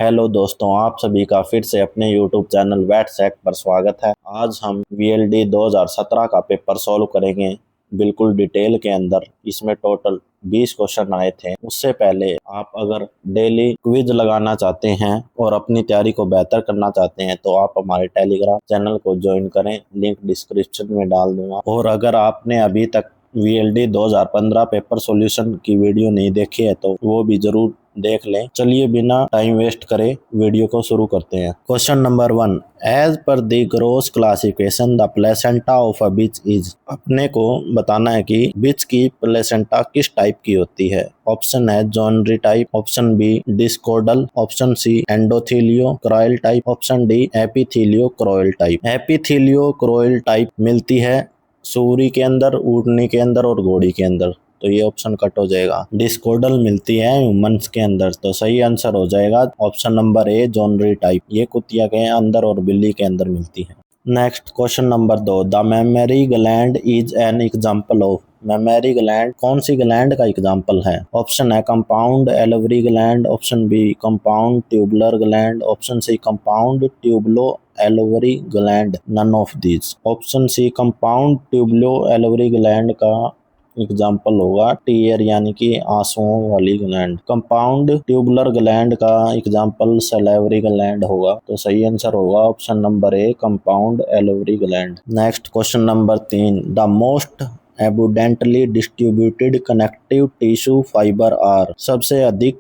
Hello दोस्तों, आप सभी का फिर से अपने YouTube चैनल वैट सैक पर स्वागत है। आज हम VLD 2017 का पेपर सॉल्व करेंगे बिल्कुल डिटेल के अंदर। इसमें टोटल 20 क्वेश्चन आए थे। उससे पहले आप अगर डेली क्विज लगाना चाहते हैं और अपनी तैयारी को बेहतर करना चाहते हैं तो आप हमारे टेलीग्राम चैनल को ज्वाइन करें, लिंक डिस्क्रिप्शन में डाल दूंगा। और अगर आपने अभी तक VLD 2015 पेपर सॉल्यूशन की वीडियो नहीं देखी है तो वो भी जरूर देख लें। चलिए बिना टाइम वेस्ट करे वीडियो को शुरू करते हैं। Question number 1, as per the gross classification the placenta of a bitch is. अपने को बताना है कि बिच की प्लेसेंटा किस टाइप की होती है। Option A zonary type, option B discoidal, option C endotheliochorial type, option D epitheliochorial type. Epitheliochorial type मिलती है सूरी के अंदर, ऊँटनी के अंदर और घोड़ी के अंदर, तो ये ऑप्शन कट हो जाएगा। डिस्कोडल मिलती है ह्यूमंस के अंदर, तो सही आंसर हो जाएगा ऑप्शन नंबर ए जॉनरी टाइप। ये कुतिया के अंदर और बिल्ली के अंदर मिलती है। Next question number 2, the mammary gland is an example of. Mammary gland कौन सी ग्लैंड का एग्जाम्पल है। Option A compound alveolar gland, option B compound tubular gland, option C compound tubuloalveolar gland, none of these. Option C compound tubuloalveolar gland का example होगा tear यानी कि आंसुओं वाली ग्लैंड। कंपाउंड ट्यूबुलर ग्लैंड का example salivary gland होगा, तो सही आंसर होगा option number A compound alveolar gland. Next question number 3, the most abundantly distributed connective tissue fibre are. सबसे अधिक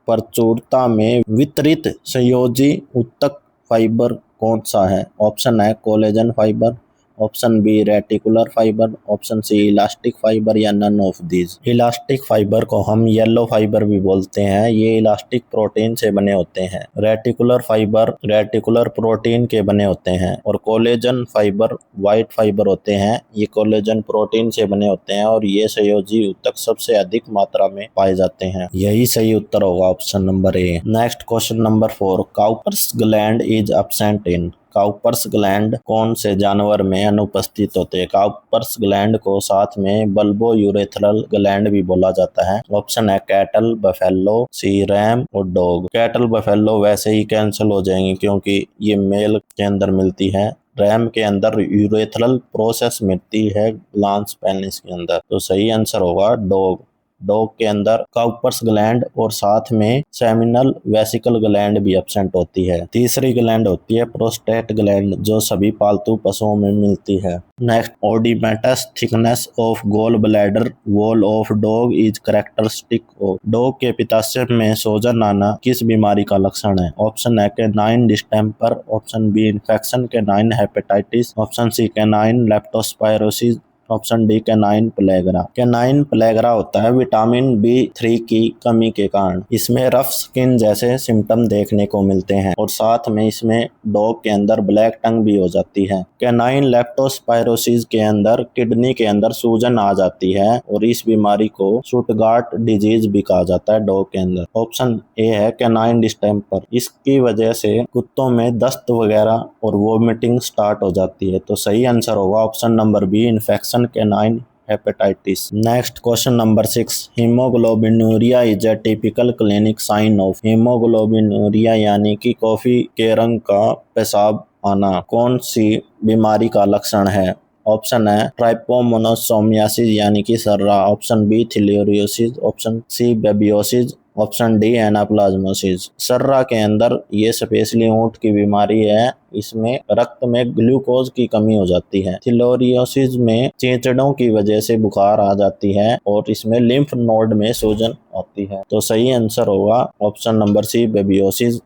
प्रचुरता में वितरित संयोजी ऊतक फाइबर कौन सा है। Option A collagen fibre, option B reticular fibre, option C elastic fibre या none of these. Elastic fibre को हम येलो फाइबर भी बोलते हैं, ये इलास्टिक प्रोटीन से बने होते हैं। रेटिकुलर फाइबर रेटिकुलर प्रोटीन के बने होते हैं और कोलेजन फाइबर व्हाइट फाइबर होते हैं, ये कोलेजन प्रोटीन से बने होते हैं और ये संयोजी ऊतक सबसे अधिक मात्रा में पाए जाते हैं। यही सही उत्तर होगा option number A. Next question number 4, Cowper's gland is absent in. Cowper's gland कौन से जानवर में अनुपस्थित होते हैं। काउपर्स ग्लैंड को साथ में बल्बो यूरेथ्रल ग्लैंड भी बोला जाता है। ऑप्शन है कैटल, बफेलो, सी रैम और डॉग। कैटल बफेलो वैसे ही कैंसिल हो जाएंगे क्योंकि ये मेल के अंदर मिलती है। रैम के अंदर यूरेथ्रल प्रोसेस मिलती है ग्लांस पेनिस के अंदर, तो सही आंसर होगा डॉग। डॉग के अंदर काउपर्स ग्लैंड और साथ में सेमिनल वेसिकल ग्लैंड भी एब्सेंट होती है। तीसरी ग्लैंड होती है प्रोस्टेट ग्लैंड, जो सभी पालतू पशुओं में मिलती है। Next, oedematous thickness of gall bladder wall of dog is characteristic of. Dog के पित्ताशय में सोजन आना किस बीमारी का लक्षण है। Option A canine distemper, option B infection canine hepatitis, option C canine leptospirosis, option D canine pellagra. Canine pellagra होता है विटामिन B3 की कमी के कारण। इसमें रफ स्किन जैसे सिम्टम देखने को मिलते हैं और साथ में इसमें डॉग के अंदर ब्लैक टंग भी हो जाती है। कैनाइन लेप्टोस्पायरोसिस के अंदर किडनी के अंदर सूजन आ जाती है और इस बीमारी को शुटगार्ट डिजीज भी कहा जाता है डॉग के अंदर। ऑप्शन ए है कैनाइन डिस्टेम्पर। इसकी वजह से कुत्तों में दस्त वगैरह और वोमिटिंग स्टार्ट हो जाती है, तो सही आंसर होगा option number b infection canine hepatitis. Next question number 6, haemoglobinuria is a typical clinic sign of. Haemoglobinuria यानी कि कॉफी के रंग का पेशाब आना कौन सी बीमारी का लक्षण है। ऑप्शन है ट्राइपोमोनासोमियासिस यानी कि surra, option B theileriosis, option C babesiosis, option D anaplasmosis. Surra के अंदर ये स्पेशली ऊंट की बीमारी है, इसमें रक्त में ग्लूकोज की कमी हो जाती है। थिलोरियोसिस में चेचड़ों की वजह से बुखार आ जाती है और इसमें लिम्फ नोड में सूजन होती है, तो सही आंसर होगा ऑप्शन नंबर सी बेबियोसिस।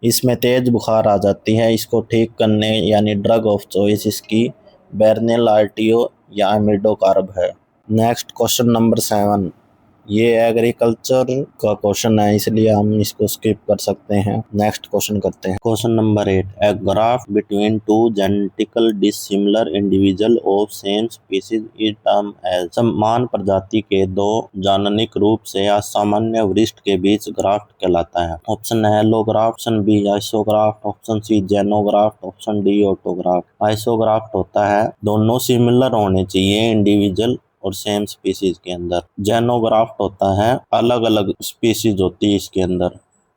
इसमें तेज बुखार आ जाती है, इसको ठीक करने यानी ड्रग ऑफ चॉइस इसकी बेरनेल आर्टियो या एमिडोकार्ब है। नेक्स्ट क्वेश्चन नंबर 7, ये एग्रीकल्चर का क्वेश्चन है इसलिए हम इसको स्किप कर सकते हैं। नेक्स्ट क्वेश्चन करते हैं। Question number 8, a graft between two genetical dissimilar individual of same species is term as. समान प्रजाति के दो जाननिक रूप से असामान्य वरिष्ठ के बीच ग्राफ्ट कहलाता है। Option A allograft, option B isograft, option C xenograft, option D autograft. Isograft होता है दोनों सिमिलर होने चाहिए इंडिविजुअल और सेम स्पीसीज के अंदर। जेनोग्राफ्ट होता है अलग अलग स्पीसीज होती है इसके अंदर।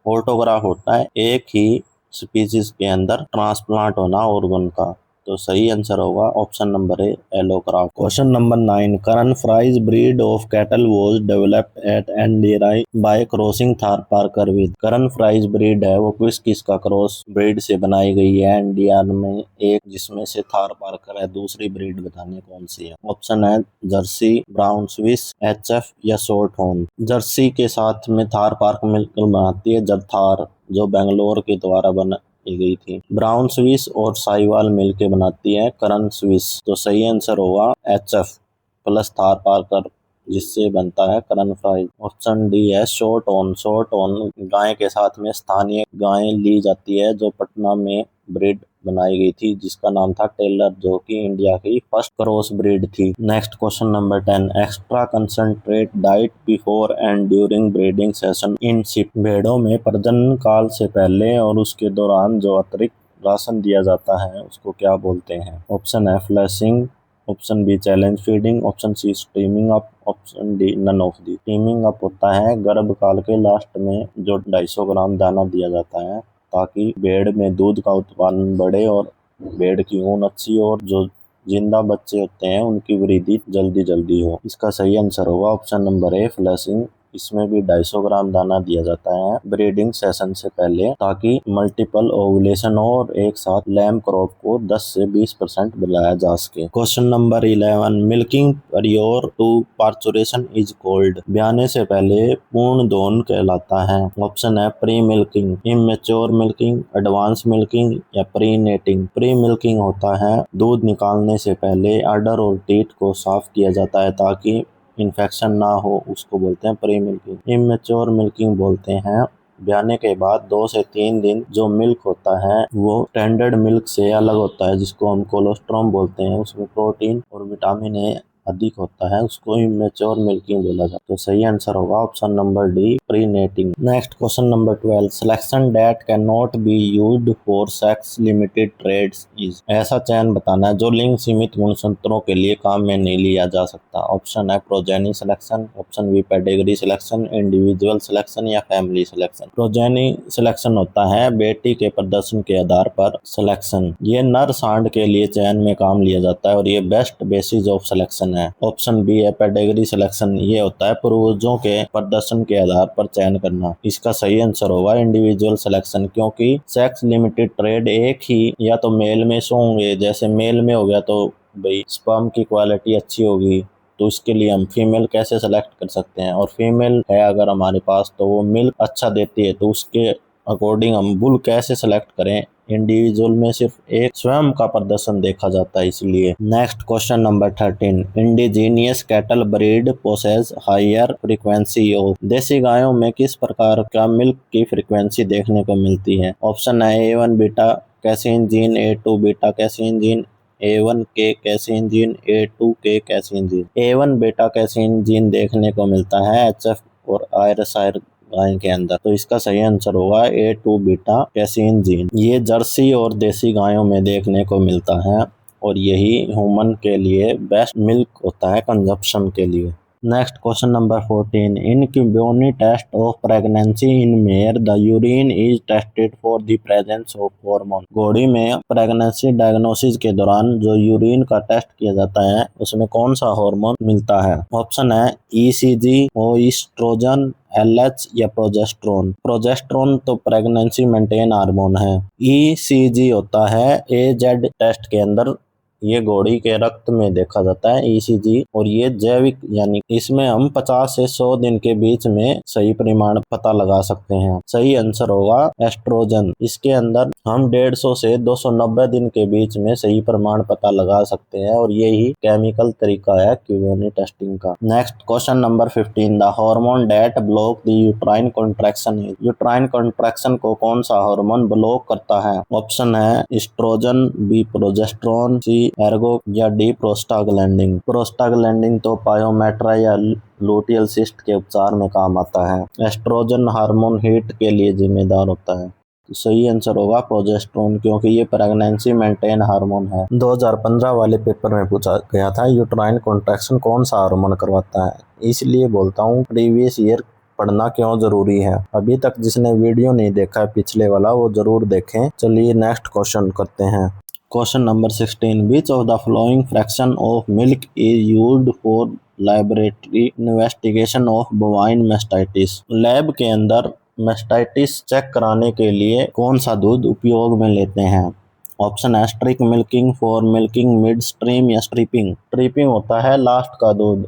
ऑटोग्राफ होता है एक ही स्पीसीज के अंदर ट्रांसप्लांट होना ऑर्गन का। तो सही आंसर होगा option number A allograft. Question number 9, Karan Fries breed of cattle was developed at NDRI by crossing Tharparkar with. Karan Fries breed है वो किसका क्रॉस ब्रीड से बनाई गई है इंडिया में, एक जिसमें से थारपारकर है, दूसरी ब्रीड बताने कौन सी है। ऑप्शन है जर्सी, ब्राउन स्विस, एचएफ या शॉर्ट हॉर्न। जर्सी के साथ में थारपारकर मिलकर बनाती है जरथार, जो बेंगलोर के द्वारा बना गई थी। ब्राउन स्विस और साहिवाल मिलके बनाती है करण स्विस। तो सही आंसर होगा एचएफ प्लस थारपारकर, जिससे बनता है करण फ्राइज। ऑप्शन डी है शॉर्ट ऑन। शॉर्ट ऑन गाय के साथ में स्थानीय गाय ली जाती है जो पटना में ब्रीड बनाई गई थी, जिसका नाम था टेलर, जो कि इंडिया की फर्स्ट क्रॉस ब्रीड थी। Next question number 10, extra concentrate diet before and during breeding session in ship. भेड़ों में प्रजनन काल से पहले और उसके दौरान जो अतिरिक्त राशन दिया जाता है उसको क्या बोलते हैं। ऑप्शन है flashing, option B challenge feeding, option C steaming up, option D none of the. Steaming up होता है गर्भ काल के लास्ट में जो 250 ग्राम दाना दिया जाता है ताकि भेड़ में दूध का उत्पादन बढ़े और भेड़ की ऊन अच्छी और जो जिंदा बच्चे होते हैं उनकी वृद्धि जल्दी हो। इसका सही आंसर होगा ऑप्शन नंबर ए फ्लैशिंग। इसमें भी 250 ग्राम दाना दिया जाता है ब्रीडिंग सेशन से पहले ताकि मल्टीपल ओवुलेशन और एक साथ लैम्ब क्रॉप को 10 से 20% बढ़ाया जा सके। Question number 11, milking prior to parturition is called. ब्याने से पहले पूर्ण दोहन कहलाता है। Option A pre milking, immature milking, advance milking या प्री नेटिंग। प्री मिल्किंग होता है दूध निकालने से पहले अडर और टीट को साफ किया जाता है ताकि इन्फेक्शन ना हो, उसको बोलते हैं प्री मिल्किंग। इमेच्योर मिल्किंग बोलते हैं ब्याने के बाद 2 से 3 दिन जो मिल्क होता है वो स्टैंडर्ड मिल्क से अलग होता है, जिसको हम कोलोस्ट्रम बोलते हैं। उसमें प्रोटीन और विटामिन ए अधिक होता है, उसको इमेच्योर मिल्किंग बोला जाता है। तो सही आंसर होगा option number D pre netting. Next question number 12, selection that can not be used for sex limited traits is. ऐसा चयन बताना है जो लिंग सीमित गुणसूत्रों के लिए काम में नहीं लिया जा सकता। ऑप्शन है progeny selection, option B pedigree selection, individual selection या फैमिली सिलेक्शन। प्रोजेनी सिलेक्शन होता है बेटी के प्रदर्शन के आधार पर सिलेक्शन। ये नर सांड के लिए चयन में काम लिया जाता है और ये बेस्ट बेसिस ऑफ सिलेक्शन है। ऑप्शन बी है पेडिग्री सिलेक्शन, ये होता है पूर्वजों के प्रदर्शन के आधार पर चयन करना। इसका सही आंसर होगा इंडिविजुअल सिलेक्शन, क्योंकि सेक्स लिमिटेड ट्रेड एक ही या तो मेल में से होंगे, जैसे मेल में हो गया तो भाई स्पर्म की क्वालिटी अच्छी होगी, तो इसके लिए हम फीमेल कैसे सेलेक्ट कर सकते हैं, और फीमेल है अगर हमारे पास तो वो मिल्क अच्छा देती है, तो उसके अकॉर्डिंग हम बुल कैसे सेलेक्ट करें। इंडिविजुअल में सिर्फ एक स्वयं का प्रदर्शन देखा जाता है इसलिए। Next question number 13, indigenous cattle breed possess higher frequency of. देसी गायों में किस प्रकार का मिल्क की फ्रीक्वेंसी देखने को मिलती है। ऑप्शन है A1 beta casein gene, A2 beta casein gene, A1 के कैसीन जीन, A2 के casein gene. A1 beta casein gene देखने को मिलता है HF और आयरशायर गाय के अंदर, तो इसका सही आंसर होगा A2 बीटा कैसीन जीन। ये जर्सी और देसी गायों में देखने को मिलता है और यही ह्यूमन के लिए बेस्ट मिल्क होता है कंजप्शन के लिए। Next question number 14, in Cuboni test of pregnancy in mare the urine is tested for the presence of hormone. घोड़ी में प्रेगनेंसी डायग्नोसिस के दौरान जो यूरिन का टेस्ट किया जाता है उसमें कौन सा हार्मोन मिलता है। ऑप्शन है ECG, ईस्ट्रोजन, LH या प्रोजेस्ट्रोन। प्रोजेस्ट्रोन तो प्रेगनेंसी मेंटेन हार्मोन है। ECG होता है AZ टेस्ट के अंदर, ये घोड़ी के रक्त में देखा जाता है ECG, और ये जैविक यानी इसमें हम 50 से 100 दिन के बीच में सही परिमाण पता लगा सकते हैं। सही आंसर होगा एस्ट्रोजन। इसके अंदर हम 150 से 290 दिन के बीच में सही परिमाण पता लगा सकते हैं और यही केमिकल तरीका है क्यूबियोनी टेस्टिंग का। Next question number 15, the hormone that block the uterine contraction. Uterine contraction को कौन सा हार्मोन ब्लॉक करता है। ऑप्शन है estrogen, B progesterone, C ergo या डी प्रोस्टाग्लैंडिन। प्रोस्टाग्लैंडिन तो पायोमेट्रा या लुटियल सिस्ट के उपचार में काम आता है। एस्ट्रोजन हार्मोन हीट के लिए जिम्मेदार होता है। तो सही आंसर होगा प्रोजेस्टेरोन, क्योंकि ये प्रेगनेंसी मेंटेन हार्मोन है। 2015 वाले पेपर में पूछा गया था यूट्राइन कॉन्ट्रैक्शन कौन सा हार्मोन करवाता है, इसलिए बोलता हूँ प्रीवियस ईयर पढ़ना क्यों जरूरी है। अभी तक जिसने वीडियो नहीं देखा है पिछले वाला वो जरूर देखें। चलिए नेक्स्ट क्वेश्चन करते हैं। Question number 16, which of the following fraction of milk is used for laboratory investigation of bovine mastitis. Lab के अंदर मैस्टाइटिस चेक कराने के लिए कौन सा दूध उपयोग में लेते हैं। ऑप्शन है strip milking, fore milking, mid stream या स्ट्रिपिंग। स्ट्रिपिंग होता है लास्ट का दूध,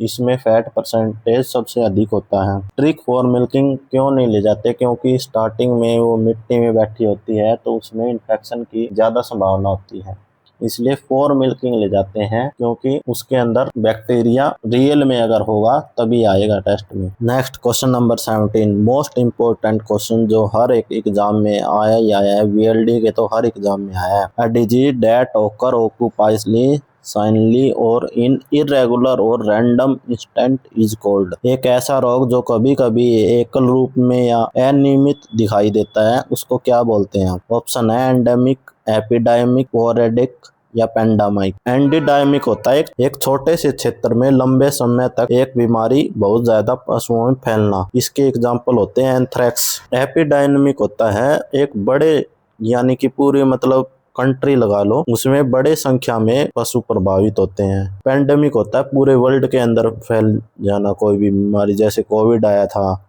इसमें फैट परसेंटेज सबसे अधिक होता है। स्ट्रिक फॉर मिल्किंग क्यों नहीं ले जाते, क्योंकि स्टार्टिंग में वो मिट्टी में बैठी होती है तो उसमें इन्फेक्शन की ज़्यादा संभावना होती है, इसलिए फॉर मिल्किंग ले जाते हैं, क्योंकि उसके अंदर बैक्टीरिया रियल में अगर होगा तभी आएगा टेस्ट में। Next question number 17, most important question जो हर एक एग्जाम में आया ही आया है, वीएलडी के तो हर एग्जाम में आया है। अ डिजीज दैट ऑकर ऑक्यूपाइजली साइनली और इन इरेगुलर और रैंडम इंस्टेंट इज कॉल्ड। एक ऐसा रोग जो कभी कभी एकल रूप में या अनियमित दिखाई देता है उसको क्या बोलते हैं। ऑप्शन है एंडेमिक, एपिडेमिक, स्पोरेडिक या पेंडेमिक। एंडीडेमिक होता है एक छोटे से क्षेत्र में लंबे समय तक एक बीमारी बहुत ज्यादा पशुओं में फैलना, इसके एग्जाम्पल होते हैं एंथ्रेक्स। एपिडेमिक होता है एक बड़े यानी कि पूरे मतलब कंट्री लगा लो उसमें बड़े संख्या में पशु प्रभावित होते हैं। पेंडेमिक होता है पूरे वर्ल्ड के अंदर फैल जाना कोई भी बीमारी, जैसे कोविड आया था,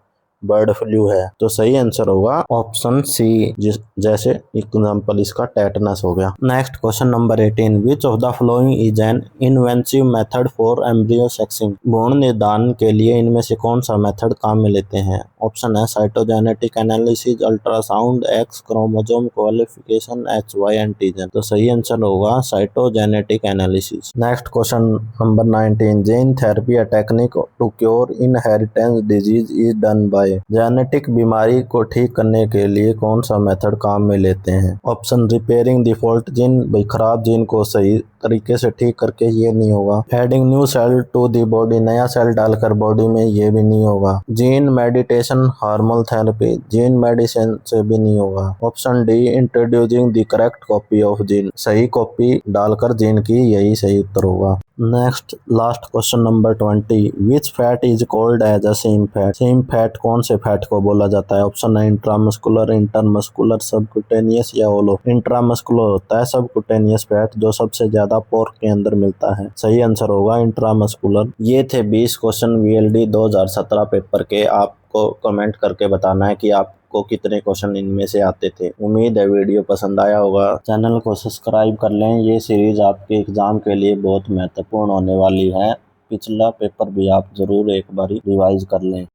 बर्ड फ्लू है। तो सही आंसर होगा ऑप्शन सी, जैसे एग्जाम्पल इसका टेटनस हो गया। Next question number 18, which of the following is an invasive method for embryo sexing. भ्रूण निदान के लिए इनमें से कौन सा मेथड काम में लेते हैं। ऑप्शन है cytogenetic analysis, ultrasound, X chromosome qualification, HY antigen. तो सही आंसर होगा cytogenetic analysis. Next question number 19, gene therapy a technique to cure inheritance disease is done by. Genetic बीमारी को ठीक करने के लिए कौन सा मेथड काम में लेते हैं। ऑप्शन रिपेयरिंग डिफॉल्ट जीन, भाई खराब जीन को सही तरीके से ठीक करके ये नहीं होगा। Adding new cell to the body, नया सेल डालकर बॉडी में ये भी नहीं होगा। Gene meditation, hormone therapy, gene medicine से भी नहीं होगा। Option D introducing the correct copy of gene, सही कॉपी डालकर जीन की, यही सही उत्तर होगा। Next last question number 20, which fat is called as a same fat. Same fat कौन से फैट को बोला जाता है। ऑप्शन है इंट्रामस्कुलर, इंटरमस्कुलर, सबकुटेनियस या ओलो। इंट्रामस्कुलर होता है सबकुटेनियस फैट जो सबसे ज्यादा पोर्क के अंदर मिलता है, सही आंसर होगा इंट्रामस्कुलर। ये थे 20 क्वेश्चन VLD 2017 पेपर के। आपको कमेंट करके बताना है कि आपको कितने क्वेश्चन इनमें से आते थे। उम्मीद है वीडियो पसंद आया होगा। चैनल को सब्सक्राइब कर लें, ये सीरीज आपके एग्जाम के लिए बहुत महत्वपूर्ण होने वाली है। पिछला पेपर भी आप जरूर एक बार रिवाइज कर लें।